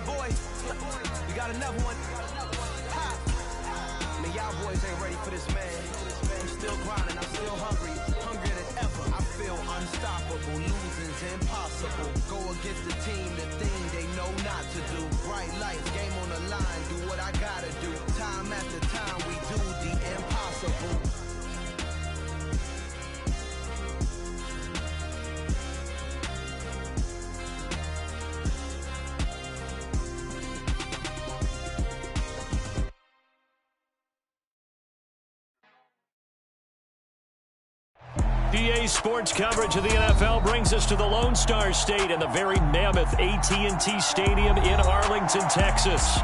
boy. We got another one. Ha. I mean, y'all boys ain't ready for this, man. I'm still grinding. I'm still hungry. Hungrier than ever. I feel unstoppable. Losing's impossible. Go against the team, the thing they know not to do. Bright lights, game on the line. Do what I gotta do. Time after time, we do the impossible. EA Sports coverage of the NFL brings us to the Lone Star State and the very mammoth AT&T Stadium in Arlington, Texas.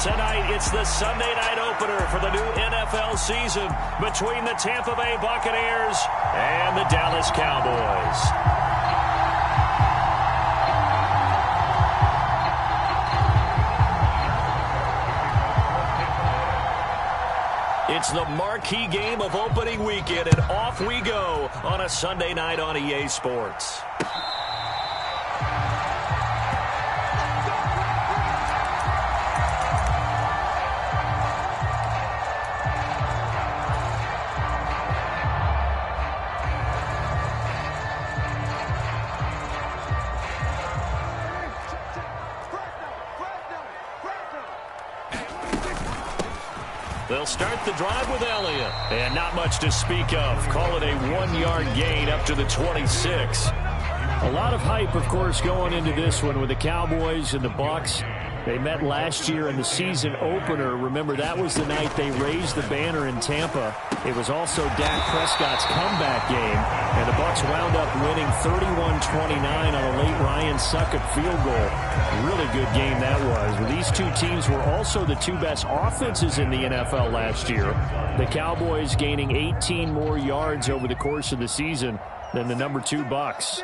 Tonight, it's the Sunday night opener for the new NFL season between the Tampa Bay Buccaneers and the Dallas Cowboys. It's the marquee game of opening weekend, and off we go on a Sunday night on EA Sports. They'll start the drive with Elliott. And not much to speak of. Call it a 1-yard gain up to the 26. A lot of hype, of course, going into this one with the Cowboys and the Bucs. They met last year in the season opener. Remember, that was the night they raised the banner in Tampa. It was also Dak Prescott's comeback game, and the Bucs wound up winning 31-29 on a late Ryan Succop field goal. Really good game that was. Well, these two teams were also the two best offenses in the NFL last year. The Cowboys gaining 18 more yards over the course of the season than the number 2 Bucs.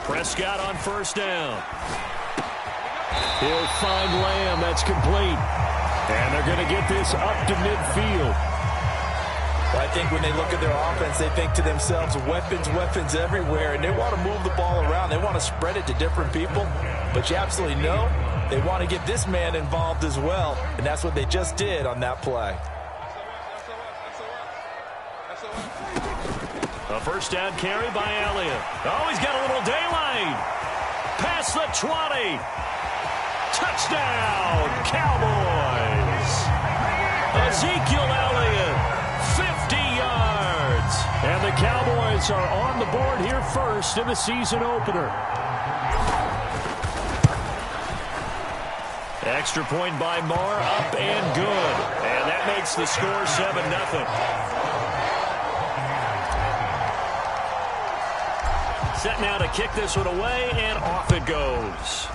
Prescott on first down. He'll find Lamb. That's complete. And they're going to get this up to midfield. I think when they look at their offense, they think to themselves, weapons everywhere, and they want to move the ball around. They want to spread it to different people. But you absolutely know they want to get this man involved as well, and that's what they just did on that play. A first down carry by Elliott. Oh, he's got a little daylight. Past the 20. Touchdown, Cowboys. Ezekiel Elliott, 50 yards. And the Cowboys are on the board here first in the season opener. Extra point by Moore, up and good. And that makes the score 7-0. Set now to kick this one away, and off it goes.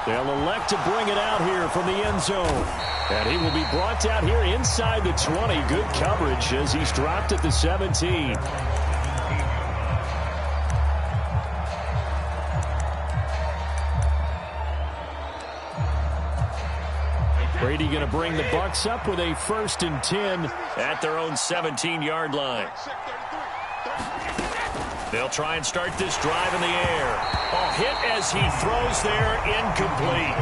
They'll elect to bring it out here from the end zone. And he will be brought out here inside the 20. Good coverage as he's dropped at the 17. Brady going to bring the Bucs up with a 1st and 10 at their own 17-yard line. They'll try and start this drive in the air. Oh, hit as he throws there, incomplete.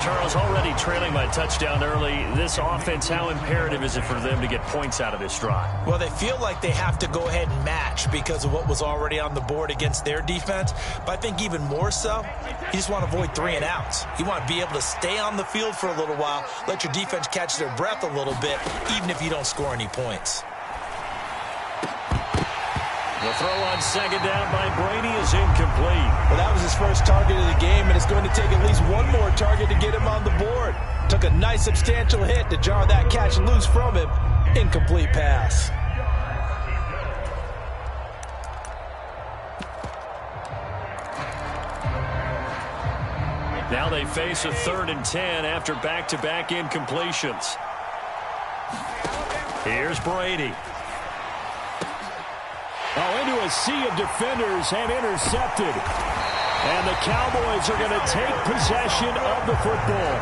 Charles, already trailing by touchdown early. This offense, how imperative is it for them to get points out of this drive? Well, they feel like they have to go ahead and match because of what was already on the board against their defense. But I think even more so, you just want to avoid 3 and outs. You want to be able to stay on the field for a little while, let your defense catch their breath a little bit, even if you don't score any points. The throw on second down by Brady is incomplete. Well, that was his first target of the game, and it's going to take at least one more target to get him on the board. Took a nice substantial hit to jar that catch loose from him. Incomplete pass. Now they face a 3rd and 10 after back-to-back incompletions. Here's Brady. Oh, into a sea of defenders and intercepted. And the Cowboys are going to take possession of the football.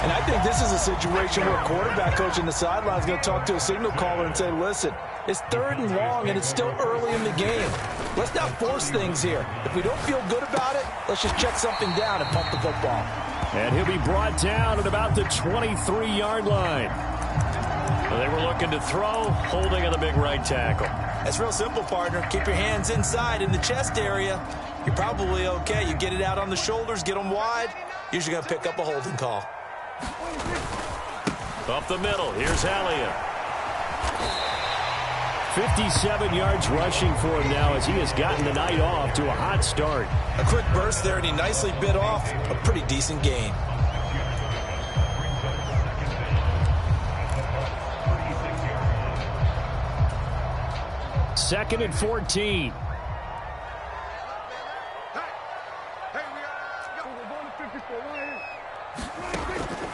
And I think this is a situation where a quarterback coach in the sideline is going to talk to a signal caller and say, listen, it's 3rd and long and it's still early in the game. let's not force things here. If we don't feel good about it, let's just check something down and pump the football. And he'll be brought down at about the 23-yard line. Well, they were looking to throw, holding on the big right tackle. That's real simple, partner. Keep your hands inside in the chest area. You're probably okay. You get it out on the shoulders, get them wide. Usually going to pick up a holding call. Up the middle, here's Elliott. 57 yards rushing for him now as he has gotten the night off to a hot start. A quick burst there, and he nicely bit off a pretty decent gain. Second and 14.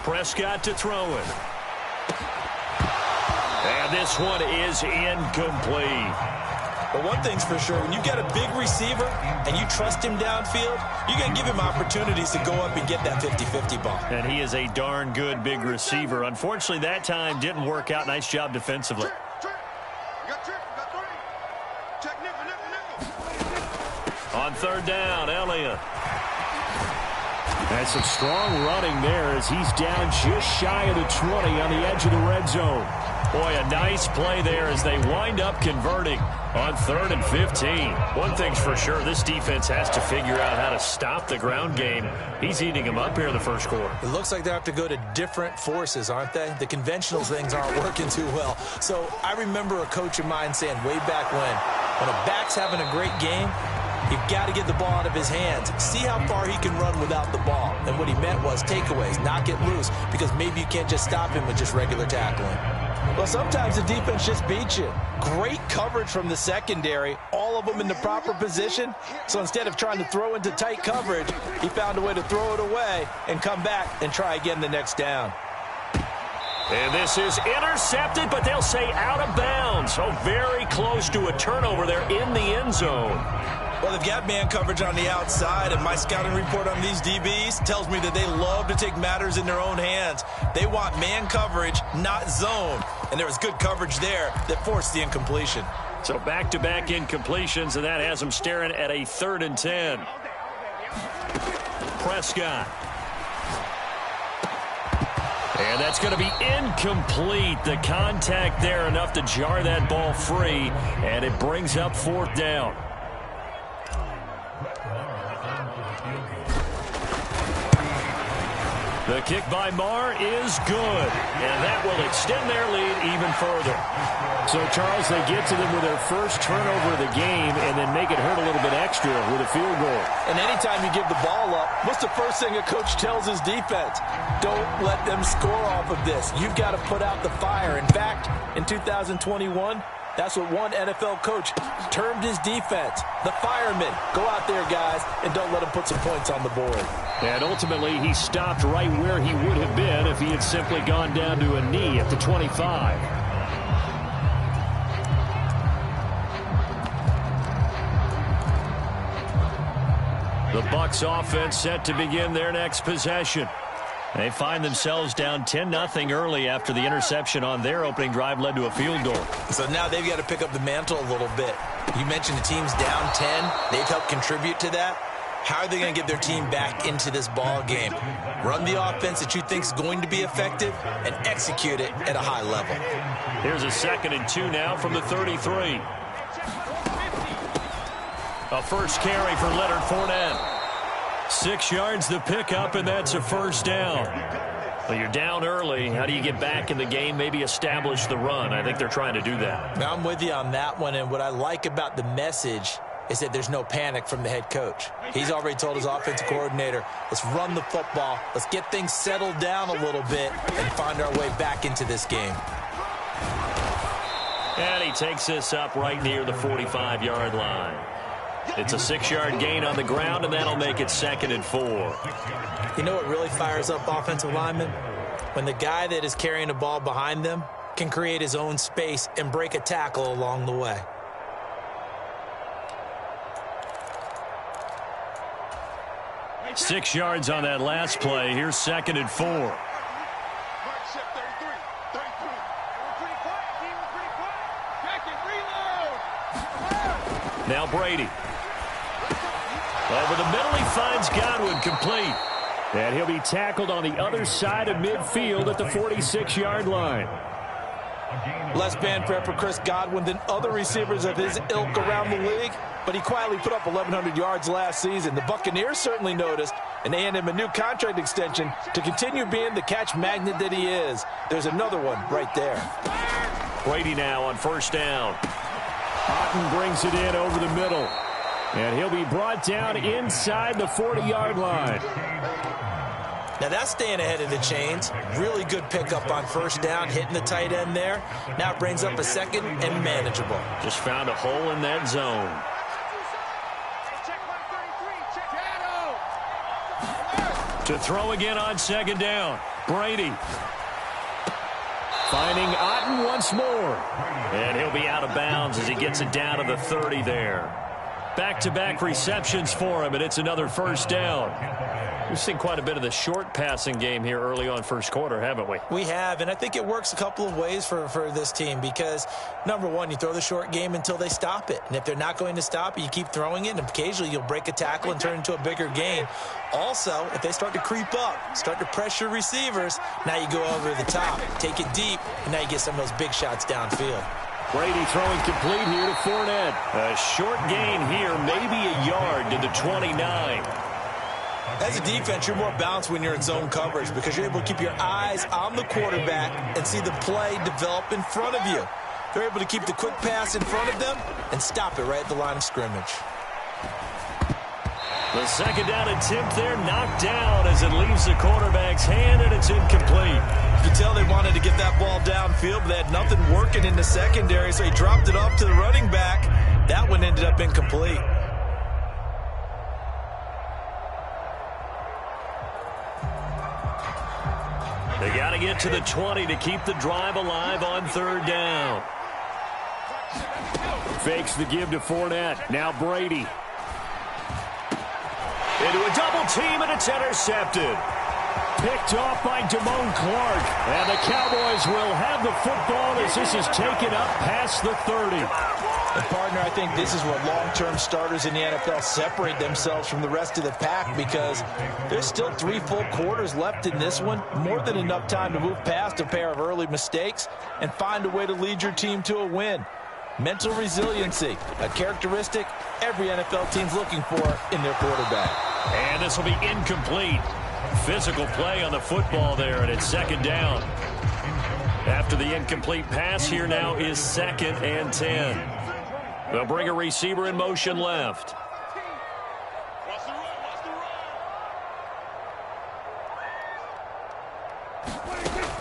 Prescott to throw it. And this one is incomplete. But one thing's for sure, when you get a big receiver and you trust him downfield, you're going to give him opportunities to go up and get that 50-50 ball. And he is a darn good big receiver. Unfortunately, that time didn't work out. Nice job defensively. On third down, Elliott. That's some strong running there as he's down just shy of the 20 on the edge of the red zone. Boy, a nice play there as they wind up converting on 3rd and 15. One thing's for sure, this defense has to figure out how to stop the ground game. He's eating them up here in the first quarter. It looks like they have to go to different forces, aren't they? The conventional things aren't working too well. So I remember a coach of mine saying way back when a back's having a great game, you've got to get the ball out of his hands. See how far he can run without the ball. And what he meant was takeaways, knock it loose, because maybe you can't just stop him with just regular tackling. Well, sometimes the defense just beats you. Great coverage from the secondary, all of them in the proper position. So instead of trying to throw into tight coverage, he found a way to throw it away and come back and try again the next down. And this is intercepted, but they'll say out of bounds. So very close to a turnover there in the end zone. Well, they've got man coverage on the outside, and my scouting report on these DBs tells me that they love to take matters in their own hands. They want man coverage, not zone. And there was good coverage there that forced the incompletion. So back-to-back incompletions, and that has them staring at a 3rd and 10. Prescott. And that's going to be incomplete. The contact there enough to jar that ball free, and it brings up 4th down. The kick by Marr is good, and that will extend their lead even further. So, Charles, they get to them with their first turnover of the game and then make it hurt a little bit extra with a field goal. And anytime you give the ball up, what's the first thing a coach tells his defense? Don't let them score off of this. You've got to put out the fire. In fact, in 2021, that's what one NFL coach termed his defense. The firemen. Go out there, guys, and don't let them put some points on the board. And ultimately, he stopped right where he would have been if he had simply gone down to a knee at the 25. The Bucs offense set to begin their next possession. They find themselves down 10-0 early after the interception on their opening drive led to a field goal. So now they've got to pick up the mantle a little bit. You mentioned the team's down 10. They've helped contribute to that. How are they going to get their team back into this ball game? Run the offense that you think is going to be effective and execute it at a high level. Here's a 2nd and 2 now from the 33. A first carry for Leonard Fournette. 6 yards the pickup, and that's a first down. Well, you're down early. How do you get back in the game, maybe establish the run? I think they're trying to do that. Now, I'm with you on that one, and what I like about the message is that there's no panic from the head coach. He's already told his offensive coordinator, let's run the football, let's get things settled down a little bit and find our way back into this game. And he takes this up right near the 45-yard line. It's a 6-yard gain on the ground, and that'll make it 2nd and 4. You know what really fires up offensive linemen? When the guy that is carrying the ball behind them can create his own space and break a tackle along the way. Six yards on that last play. Here's 2nd and 4. Now Brady. Over the middle, he finds Godwin, complete. And he'll be tackled on the other side of midfield at the 46-yard line. Less band prep for Chris Godwin than other receivers of his ilk around the league, but he quietly put up 1,100 yards last season. The Buccaneers certainly noticed, and they handed him a new contract extension to continue being the catch magnet that he is. There's another one right there. Brady now on first down. Otten brings it in over the middle. And he'll be brought down inside the 40-yard line. Now that's staying ahead of the chains. Really good pickup on first down, hitting the tight end there. Now it brings up a second and manageable. Just found a hole in that zone. To throw again on second down. Brady. Finding Otten once more. And he'll be out of bounds as he gets it down to the 30 there. Back-to-back receptions for him, and it's another first down. We've seen quite a bit of the short passing game here early on first quarter, haven't we? We have, and I think it works a couple of ways for this team because, number one, you throw the short game until they stop it. And if they're not going to stop it, you keep throwing it, and occasionally you'll break a tackle and turn it into a bigger gain. Also, if they start to creep up, start to pressure receivers, now you go over the top, take it deep, and now you get some of those big shots downfield. Brady throwing complete here to Fournette. A short gain here, maybe a yard to the 29. As a defense, you're more balanced when you're in zone coverage because you're able to keep your eyes on the quarterback and see the play develop in front of you. They're able to keep the quick pass in front of them and stop it right at the line of scrimmage. The second down attempt there knocked down as it leaves the quarterback's hand, and it's incomplete. You can tell they wanted to get that ball downfield, but they had nothing working in the secondary, so he dropped it off to the running back. That one ended up incomplete. They got to get to the 20 to keep the drive alive on third down. Fakes the give to Fournette. Now Brady. Into a double team, and it's intercepted. Picked off by Damone Clark. And the Cowboys will have the football as this is taken up past the 30. And partner, I think this is where long-term starters in the NFL separate themselves from the rest of the pack because there's still 3 full quarters left in this one. More than enough time to move past a pair of early mistakes and find a way to lead your team to a win. Mental resiliency, a characteristic every NFL team's looking for in their quarterback. And this will be incomplete. Physical play on the football there, and it's second down. After the incomplete pass, here now is 2nd and 10. They'll bring a receiver in motion left.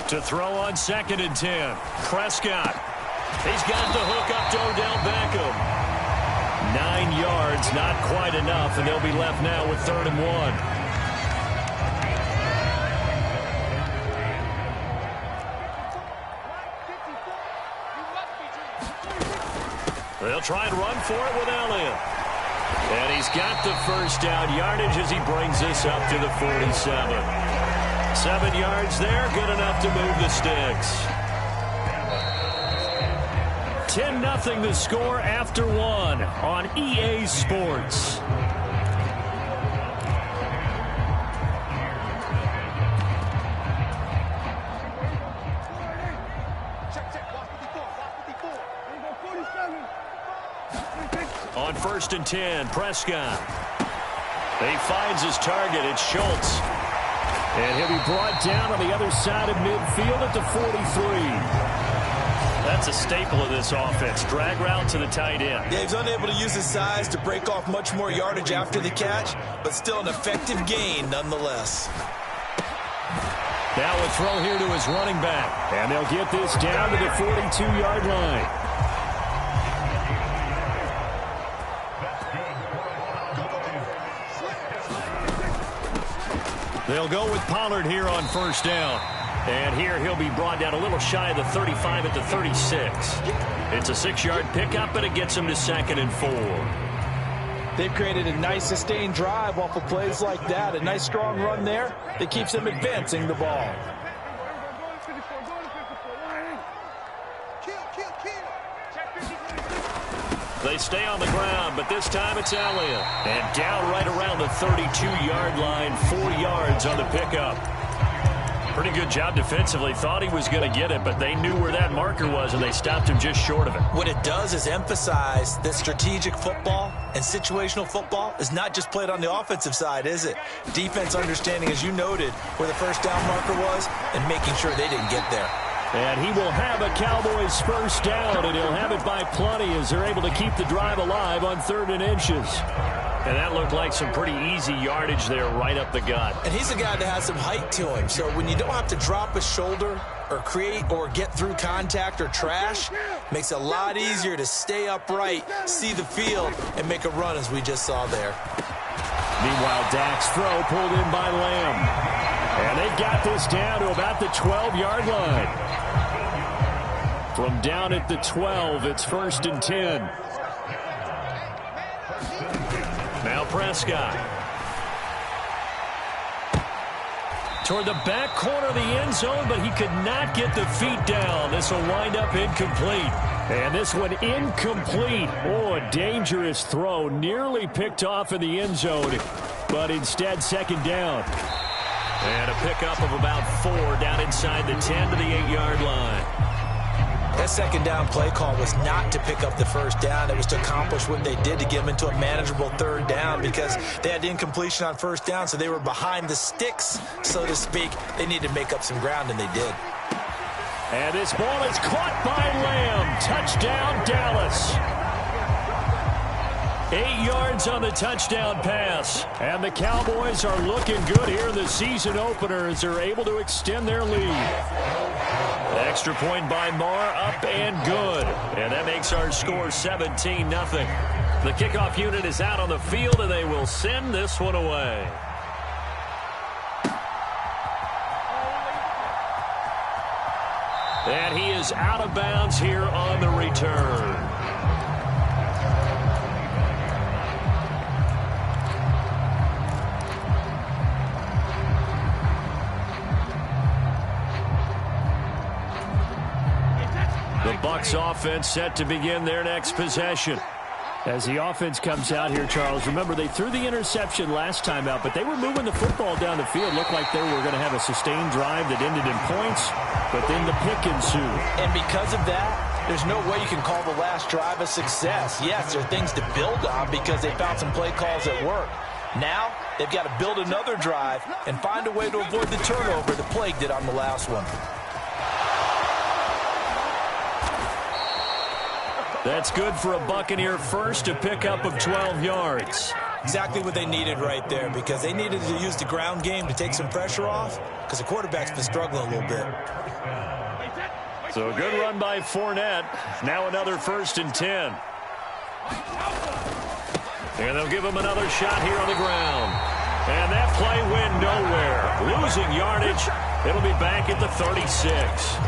To throw on 2nd and 10. Prescott. He's got the hook up to Odell Beckham. 9 yards, not quite enough, and they'll be left now with 3rd and 1. They'll try and run for it with Elliott. And he's got the first down yardage as he brings this up to the 47. 7 yards there, good enough to move the sticks. 10-0 the score after 1 on EA Sports. On 1st and 10, Prescott. He finds his target. It's Schultz. And he'll be brought down on the other side of midfield at the 43. That's a staple of this offense. Drag route to the tight end. Yeah, he's unable to use his size to break off much more yardage after the catch, but still an effective gain nonetheless. Now a throw here to his running back. And they'll get this down to the 42-yard line. They'll go with Pollard here on first down. And here he'll be brought down a little shy of the 35 at the 36. It's a 6-yard pickup, and it gets him to 2nd and 4. They've created a nice sustained drive off of plays like that. A nice strong run there that keeps them advancing the ball. They They stay on the ground, but this time it's Elliott. And down right around the 32-yard line, 4 yards on the pickup. Pretty good job defensively. Thought he was going to get it, but they knew where that marker was, and they stopped him just short of it. What it does is emphasize that strategic football and situational football is not just played on the offensive side, is it? Defense understanding, as you noted, where the first down marker was and making sure they didn't get there. And he will have a Cowboys first down, and he'll have it by plenty as they're able to keep the drive alive on 3rd and inches. And that looked like some pretty easy yardage there right up the gut. And he's a guy that has some height to him. So when you don't have to drop a shoulder or create or get through contact or trash, makes it a lot easier to stay upright, see the field, and make a run as we just saw there. Meanwhile, Dak's throw pulled in by Lamb. And they've got this down to about the 12-yard line. From down at the 12, it's 1st and 10. Now Prescott. Toward the back corner of the end zone, but he could not get the feet down. This will wind up incomplete. And this one incomplete. Oh, a dangerous throw. Nearly picked off in the end zone, but instead 2nd down. And a pickup of about 4 down inside the 10 to the 8-yard line. That 2nd down play call was not to pick up the 1st down. It was to accomplish what they did to get them into a manageable 3rd down because they had incompletion on 1st down, so they were behind the sticks, so to speak. They needed to make up some ground, and they did. And this ball is caught by Lamb. Touchdown, Dallas. 8 yards on the touchdown pass. And the Cowboys are looking good here in the season opener as they're able to extend their lead. Extra point by Marr, up and good. And that makes our score 17-0. The kickoff unit is out on the field, and they will send this one away. And he is out of bounds here on the return. The Bucs offense set to begin their next possession. As the offense comes out here, Charles, remember they threw the interception last time out, but they were moving the football down the field. Looked like they were going to have a sustained drive that ended in points, but then the pick ensued. And because of that, there's no way you can call the last drive a success. Yes, there are things to build on because they found some play calls that work. Now, they've got to build another drive and find a way to avoid the turnover that plagued it on the last one. That's good for a Buccaneer first, a pickup of 12 yards. Exactly what they needed right there because they needed to use the ground game to take some pressure off because the quarterback's been struggling a little bit. So a good run by Fournette. Now another 1st and 10. And they'll give him another shot here on the ground. And that play went nowhere. Losing yardage. It'll be back at the 36.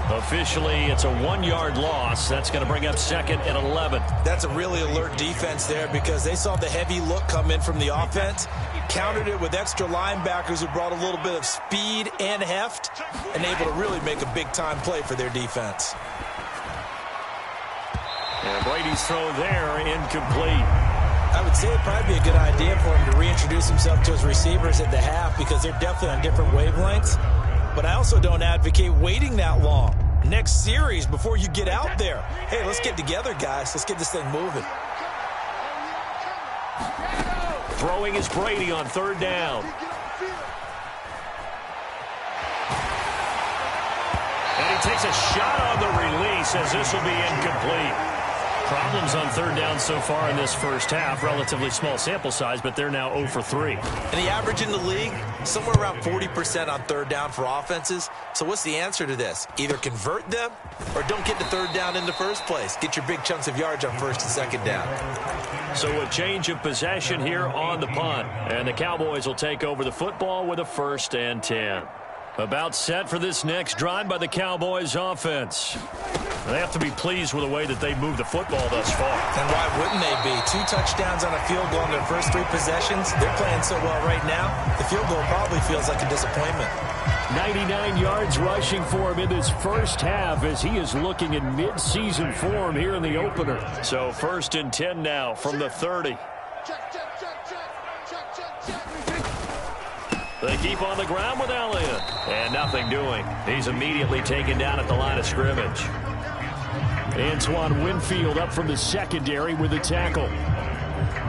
Officially, it's a 1-yard loss. That's going to bring up 2nd and 11. That's a really alert defense there because they saw the heavy look come in from the offense, countered it with extra linebackers who brought a little bit of speed and heft, and able to really make a big-time play for their defense. And Brady's throw there, incomplete. I would say it'd probably be a good idea for him to reintroduce himself to his receivers at the half because they're definitely on different wavelengths. But I also don't advocate waiting that long. Next series before you get out there. Hey, let's get together, guys. Let's get this thing moving. Throwing is Brady on 3rd down. And he takes a shot on the release as this will be incomplete. Problems on 3rd down so far in this first half. Relatively small sample size, but they're now 0 for 3. And the average in the league, somewhere around 40% on 3rd down for offenses. So what's the answer to this? Either convert them or don't get to 3rd down in the first place. Get your big chunks of yards on 1st and 2nd down. So a change of possession here on the punt. And the Cowboys will take over the football with a 1st and 10. About set for this next drive by the Cowboys offense. They have to be pleased with the way that they moved the football thus far. And why wouldn't they be? 2 touchdowns on a field goal in their first 3 possessions. They're playing so well right now, the field goal probably feels like a disappointment. 99 yards rushing for him in this first half as he is looking in mid-season form here in the opener. So 1st and 10 now from the 30. They keep on the ground with Elliott. And nothing doing. He's immediately taken down at the line of scrimmage. Antoine Winfield up from the secondary with a tackle.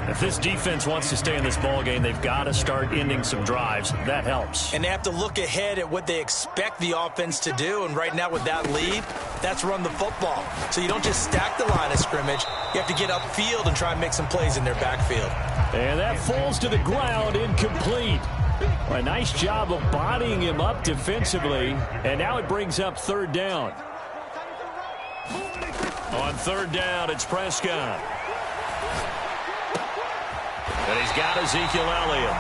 If this defense wants to stay in this ballgame, they've got to start ending some drives. That helps. And they have to look ahead at what they expect the offense to do. And right now with that lead, that's run the football. So you don't just stack the line of scrimmage. You have to get upfield and try and make some plays in their backfield. And that falls to the ground, incomplete. A nice job of bodying him up defensively. And now it brings up 3rd down. On 3rd down, it's Prescott. And he's got Ezekiel Elliott.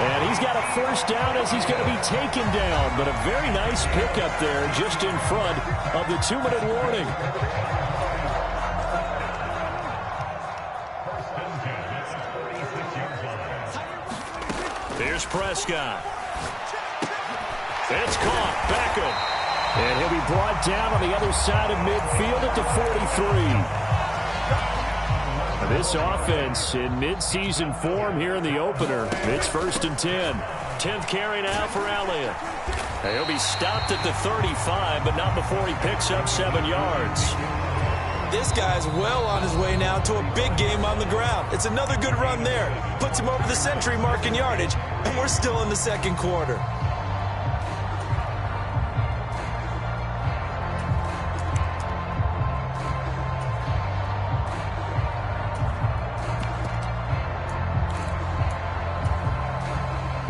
And he's got a 1st down as he's going to be taken down. But a very nice pickup there just in front of the 2-minute warning. Here's Prescott. It's caught. Beckham. And he'll be brought down on the other side of midfield at the 43. This offense in mid-season form here in the opener. It's 1st and 10. 10th carry now for Elliott. He'll be stopped at the 35, but not before he picks up 7 yards. This guy's well on his way now to a big game on the ground. It's another good run there. Puts him over the century mark in yardage, and we're still in the 2nd quarter.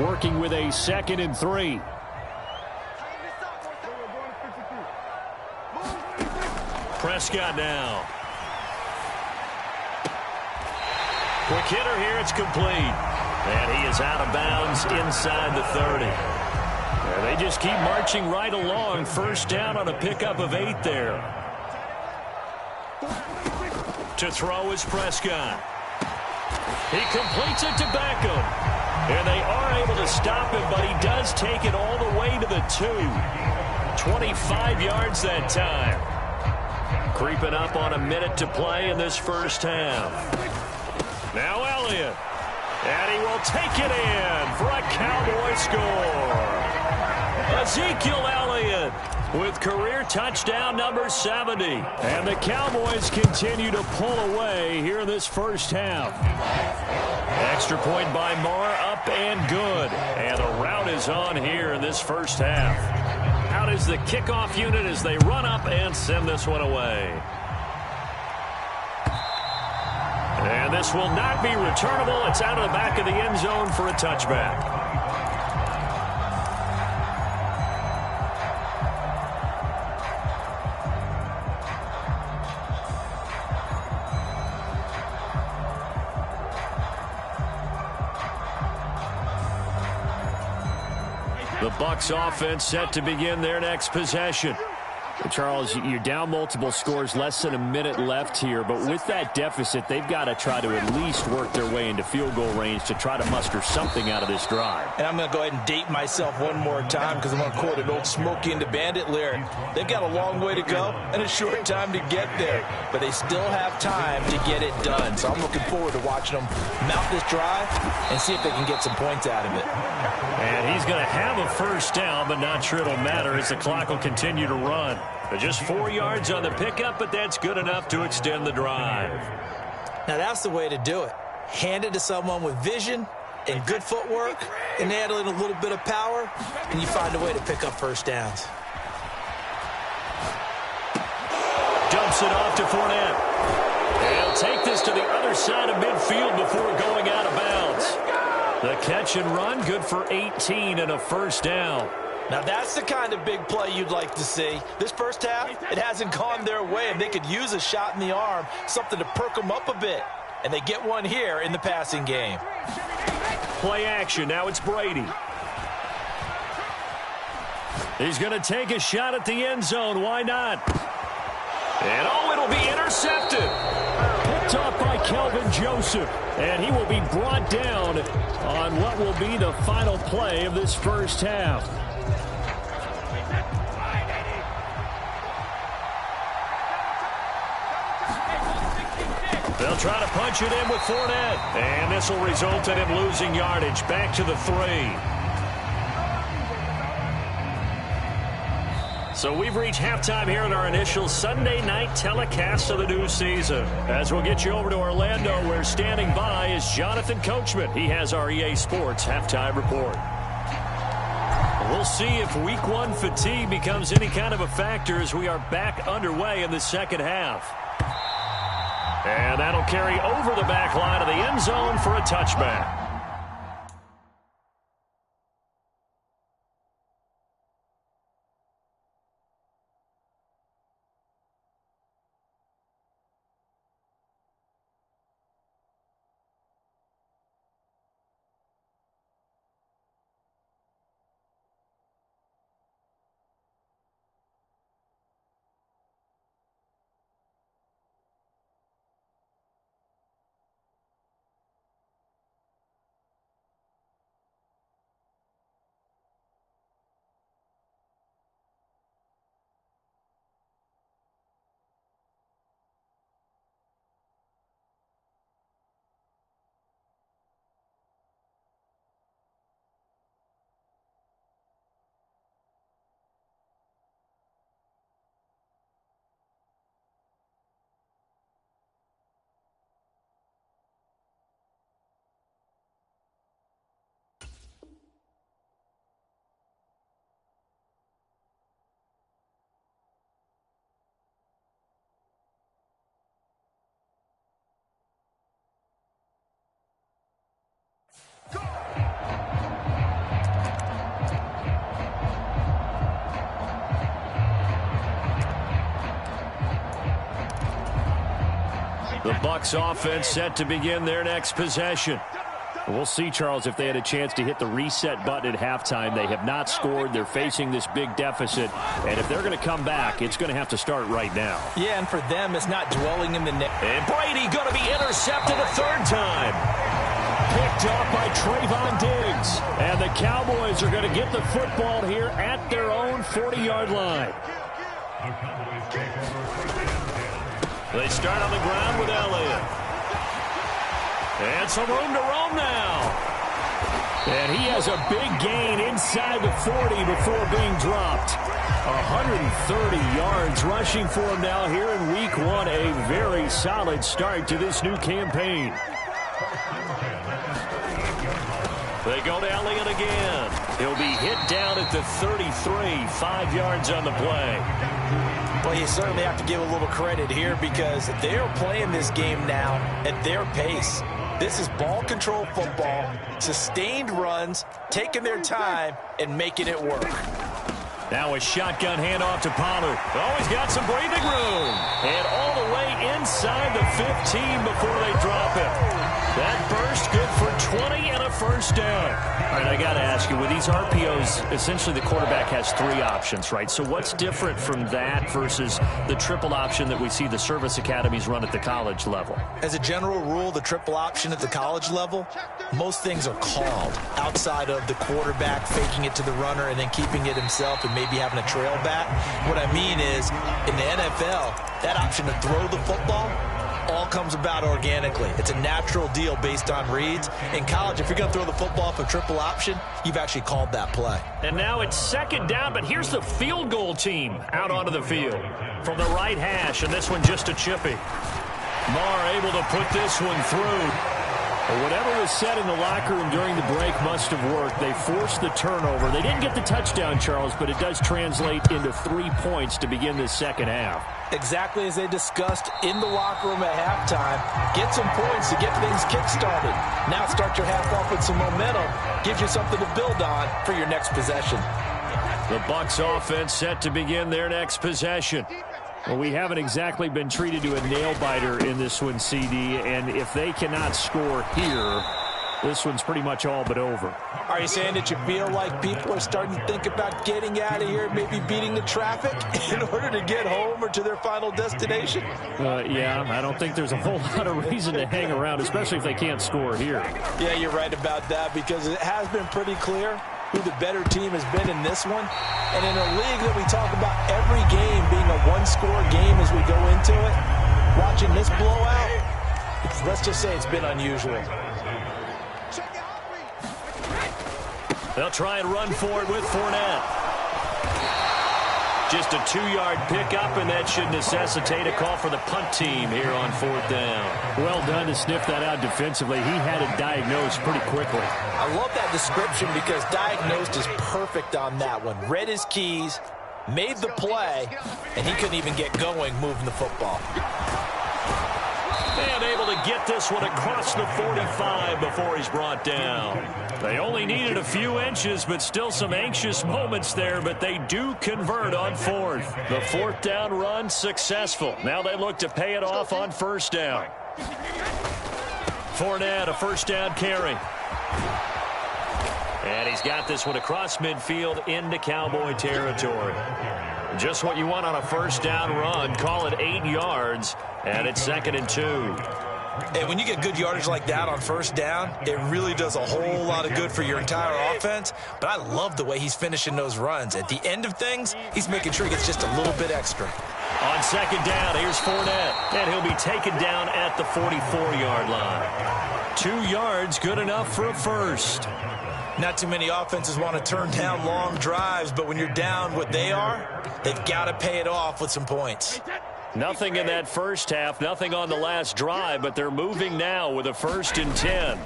Working with a 2nd and 3. Prescott now. Quick hitter here. It's complete. And he is out of bounds inside the 30. And they just keep marching right along. 1st down on a pickup of 8 there. To throw is Prescott. He completes it to Beckham. And they are able to stop him, but he does take it all the way to the 2. 25 yards that time. Creeping up on a minute to play in this first half. Now Elliott. And he will take it in for a Cowboy score. Ezekiel Elliott with career touchdown number 70. And the Cowboys continue to pull away here in this first half. Extra point by Marr, up and good. And the rout is on here in this first half. Out is the kickoff unit as they run up and send this one away. And this will not be returnable. It's out of the back of the end zone for a touchback. The Bucs offense set to begin their next possession. Charles, you're down multiple scores, less than a minute left here, but with that deficit, they've got to try to at least work their way into field goal range to try to muster something out of this drive. And I'm going to go ahead and date myself one more time because I'm going to quote an old Smokey and the Bandit lyric. They've got a long way to go and a short time to get there, but they still have time to get it done. So I'm looking forward to watching them mount this drive and see if they can get some points out of it. And he's going to have a 1st down, but not sure it'll matter as the clock will continue to run. Just 4 yards on the pickup, but that's good enough to extend the drive. Now that's the way to do it. Hand it to someone with vision and good footwork and add in a little bit of power, and you find a way to pick up 1st downs. Dumps it off to Fournette. And he'll take this to the other side of midfield before going out of bounds. The catch and run, good for 18 and a 1st down. Now, that's the kind of big play you'd like to see. This first half, it hasn't gone their way, and they could use a shot in the arm, something to perk them up a bit. And they get one here in the passing game. Play action. Now it's Brady. He's going to take a shot at the end zone. Why not? And it'll be intercepted. Picked off by Kelvin Joseph. And he will be brought down on what will be the final play of this first half. They'll try to punch it in with Fournette. And this will result in him losing yardage. Back to the 3. So we've reached halftime here in our initial Sunday night telecast of the new season. As we'll get you over to Orlando, where standing by is Jonathan Coachman. He has our EA Sports halftime report. We'll see if Week 1 fatigue becomes any kind of a factor as we are back underway in the second half. And that'll carry over the back line of the end zone for a touchback. The Bucs offense set to begin their next possession. We'll see, Charles, if they had a chance to hit the reset button at halftime. They have not scored. They're facing this big deficit. And if they're going to come back, it's going to have to start right now. Yeah, and for them, it's not dwelling in the net. And Brady going to be intercepted a third time. Picked off by Trayvon Diggs. And the Cowboys are going to get the football here at their own 40-yard line. They start on the ground with Elliott. And some room to roam now. And he has a big gain inside the 40 before being dropped. 130 yards rushing for him now here in Week 1. A very solid start to this new campaign. They go to Elliott again. He'll be hit down at the 33, 5 yards on the play. Well, you certainly have to give a little credit here because they're playing this game now at their pace. This is ball control football, sustained runs, taking their time, and making it work. Now a shotgun handoff to Pollard. Oh, he's got some breathing room. And all the way inside the 15 before they drop it. That burst good for 20 and a first down. All right, I got to ask you, with these RPOs, essentially the quarterback has 3 options, right? So what's different from that versus the triple option that we see the service academies run at the college level? As a general rule, the triple option at the college level, most things are called outside of the quarterback faking it to the runner and then keeping it himself and maybe having a trail back. What I mean is, in the NFL, that option to throw the football all comes about organically. It's a natural deal based on reads. In college, if you're going to throw the football for triple option, you've actually called that play. And now it's second down, but here's the field goal team out onto the field from the right hash, and this one just a chippy. Marr able to put this one through. Whatever was said in the locker room during the break must have worked. They forced the turnover. They didn't get the touchdown, Charles, but it does translate into 3 points to begin this second half. Exactly as they discussed in the locker room at halftime. Get some points to get things kick-started. Now start your half off with some momentum. Gives you something to build on for your next possession. The Bucs offense set to begin their next possession. Well, we haven't exactly been treated to a nail-biter in this one, CD, and if they cannot score here, this one's pretty much all but over. Are you saying that you feel like people are starting to think about getting out of here, maybe beating the traffic in order to get home or to their final destination? Yeah, I don't think there's a whole lot of reason to hang around, especially if they can't score here. Yeah, you're right about that, because it has been pretty clear who the better team has been in this one. And in a league that we talk about every game being a one-score game as we go into it, watching this blowout, let's just say it's been unusual. They'll try and run for it with Fournette. Just a 2-yard pickup, and that should necessitate a call for the punt team here on 4th down. Well done to sniff that out defensively. He had it diagnosed pretty quickly. I love that description because diagnosed is perfect on that one. Read his keys, made the play, and he couldn't even get going moving the football. And able to get this one across the 45 before he's brought down. They only needed a few inches, but still some anxious moments there, but they do convert on 4th. The 4th down run successful. Now they look to pay it off on 1st down. Fournette, a 1st down carry. And he's got this one across midfield into Cowboy territory. Just what you want on a 1st down run. Call it 8 yards, and it's 2nd and 2. And when you get good yardage like that on 1st down, it really does a whole lot of good for your entire offense. But I love the way he's finishing those runs. At the end of things, he's making sure he gets just a little bit extra. On 2nd down, here's Fournette, and he'll be taken down at the 44-yard line. 2 yards, good enough for a first. Not too many offenses want to turn down long drives, but when you're down what they are, they've got to pay it off with some points. Nothing in that first half, nothing on the last drive, but they're moving now with a 1st and 10.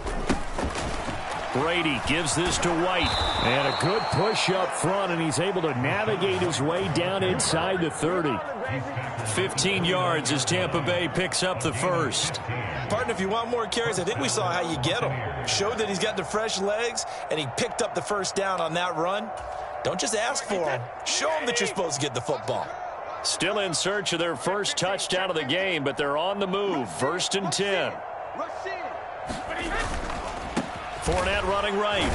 Brady gives this to White. And a good push up front, and he's able to navigate his way down inside the 30. 15 yards as Tampa Bay picks up the first. Partner, if you want more carries, I think we saw how you get them. Showed that he's got the fresh legs, and he picked up the 1st down on that run. Don't just ask for them. Show them that you're supposed to get the football. Still in search of their first touchdown of the game, but they're on the move. 1st and 10. Fournette running right.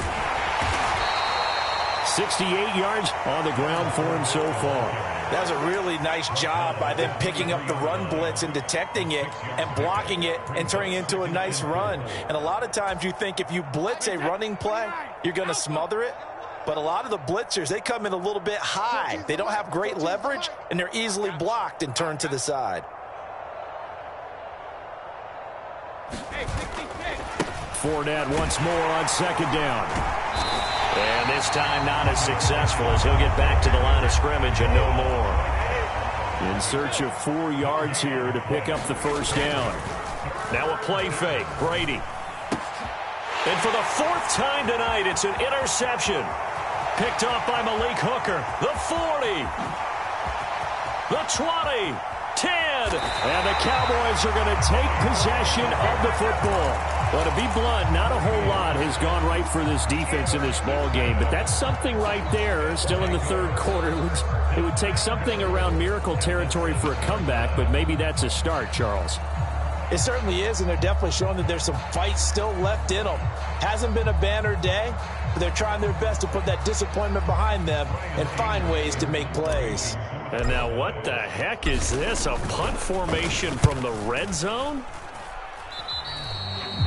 68 yards on the ground for him so far. That was a really nice job by them picking up the run blitz and detecting it and blocking it and turning it into a nice run. And a lot of times you think if you blitz a running play, you're going to smother it. But a lot of the blitzers, they come in a little bit high. They don't have great leverage, and they're easily blocked and turned to the side. Fournette once more on 2nd down. And this time not as successful as he'll get back to the line of scrimmage and no more. In search of 4 yards here to pick up the 1st down. Now a play fake. Brady. And for the 4th time tonight, it's an interception. Picked off by Malik Hooker. The 40. The 20. 10. And the Cowboys are going to take possession of the football. Well, to be blunt, not a whole lot has gone right for this defense in this ball game, but that's something right there. Still in the 3rd quarter. It would take something around miracle territory for a comeback, but maybe that's a start, Charles. It certainly is, and they're definitely showing that there's some fight still left in them. Hasn't been a banner day, but they're trying their best to put that disappointment behind them and find ways to make plays. And now what the heck is this? A punt formation from the red zone?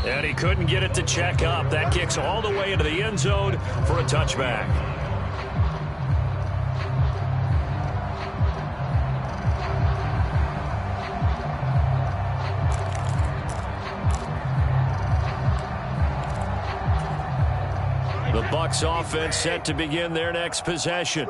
And he couldn't get it to check up. That kicks all the way into the end zone for a touchback. The Bucs offense set to begin their next possession.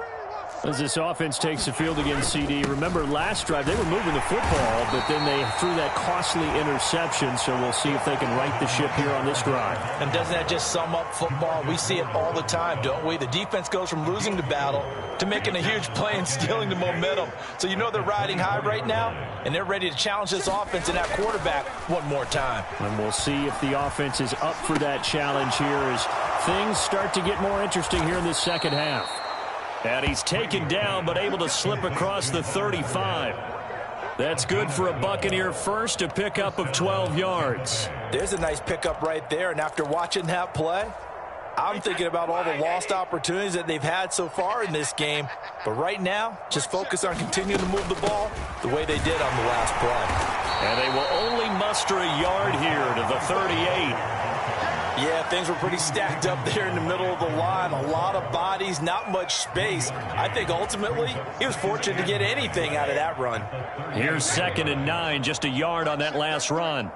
As this offense takes the field against CD, remember last drive they were moving the football, but then they threw that costly interception, so we'll see if they can right the ship here on this drive. And doesn't that just sum up football? We see it all the time, don't we? The defense goes from losing the battle to making a huge play and stealing the momentum. So you know they're riding high right now, and they're ready to challenge this offense and that quarterback one more time. And we'll see if the offense is up for that challenge here as things start to get more interesting here in this 2nd half. And he's taken down but able to slip across the 35. That's good for a Buccaneer first, a pickup of 12 yards. There's a nice pickup right there, and after watching that play, I'm thinking about all the lost opportunities that they've had so far in this game. But right now, just focus on continuing to move the ball the way they did on the last play. And they will only muster a yard here to the 38. Yeah, things were pretty stacked up there in the middle of the line. A lot of bodies, not much space. I think ultimately he was fortunate to get anything out of that run. Here's 2nd and 9, just a yard on that last run.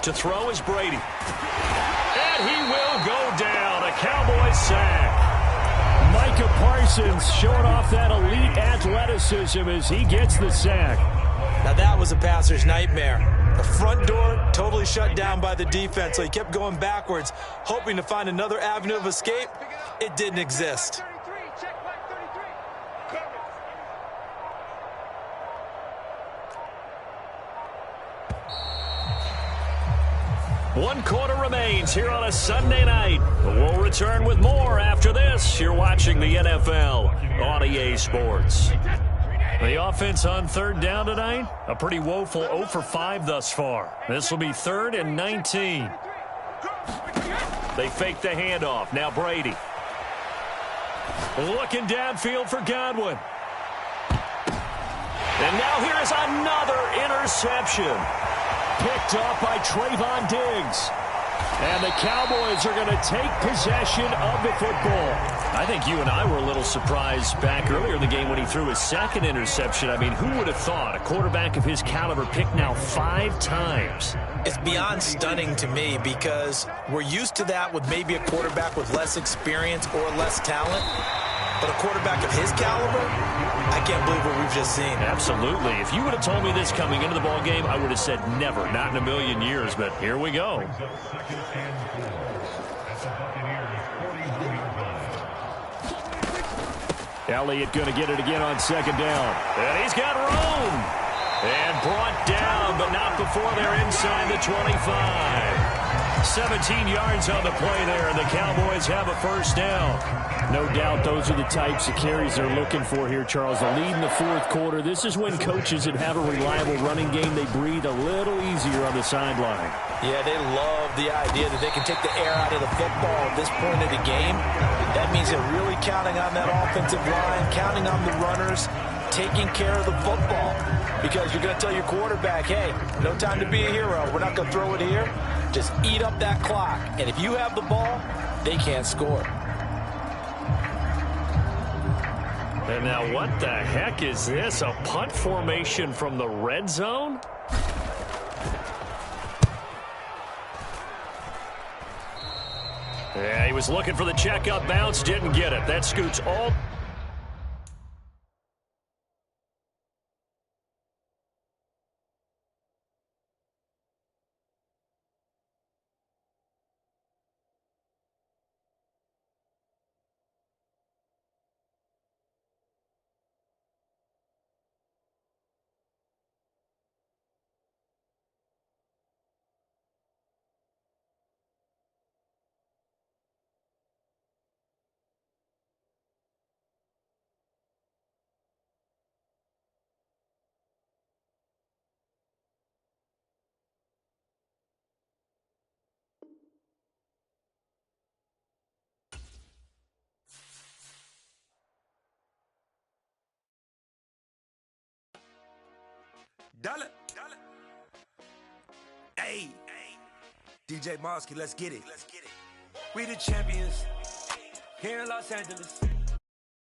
To throw is Brady. And he will go down. A Cowboys sack. Micah Parsons showing off that elite athleticism as he gets the sack. Now that was a passer's nightmare. The front door totally shut down by the defense, so he kept going backwards, hoping to find another avenue of escape. It didn't exist. One quarter remains here on a Sunday night. We'll return with more after this. You're watching the NFL on EA Sports. The offense on 3rd down tonight, a pretty woeful 0 for 5 thus far. This will be 3rd and 19. They fake the handoff. Now Brady. Looking downfield for Godwin. And now here's another interception. Picked up by Trayvon Diggs. And the Cowboys are going to take possession of the football. I think you and I were a little surprised back earlier in the game when he threw his 2nd interception. I mean, who would have thought a quarterback of his caliber picked now 5 times? It's beyond stunning to me because we're used to that with maybe a quarterback with less experience or less talent. But a quarterback of his caliber, I can't believe what we've just seen. Absolutely. If you would have told me this coming into the ball game, I would have said never, not in a million years. But here we go. Elliott going to get it again on 2nd down. And he's got room. And brought down, but not before they're inside the 25. 17 yards on the play there, and the Cowboys have a 1st down. No doubt those are the types of carries they're looking for here, Charles. The lead in the 4th quarter. This is when coaches that have a reliable running game, they breathe a little easier on the sideline. Yeah, they love the idea that they can take the air out of the football at this point of the game. That means they're really counting on that offensive line, counting on the runners, taking care of the football. Because you're going to tell your quarterback, hey, no time to be a hero. We're not going to throw it here. Just eat up that clock. And if you have the ball, they can't score. And now what the heck is this? A punt formation from the red zone? Yeah, he was looking for the checkup bounce, didn't get it. That scoots all... Dollar. Hey, DJ Mosky, let's get it. We the champions here in Los Angeles.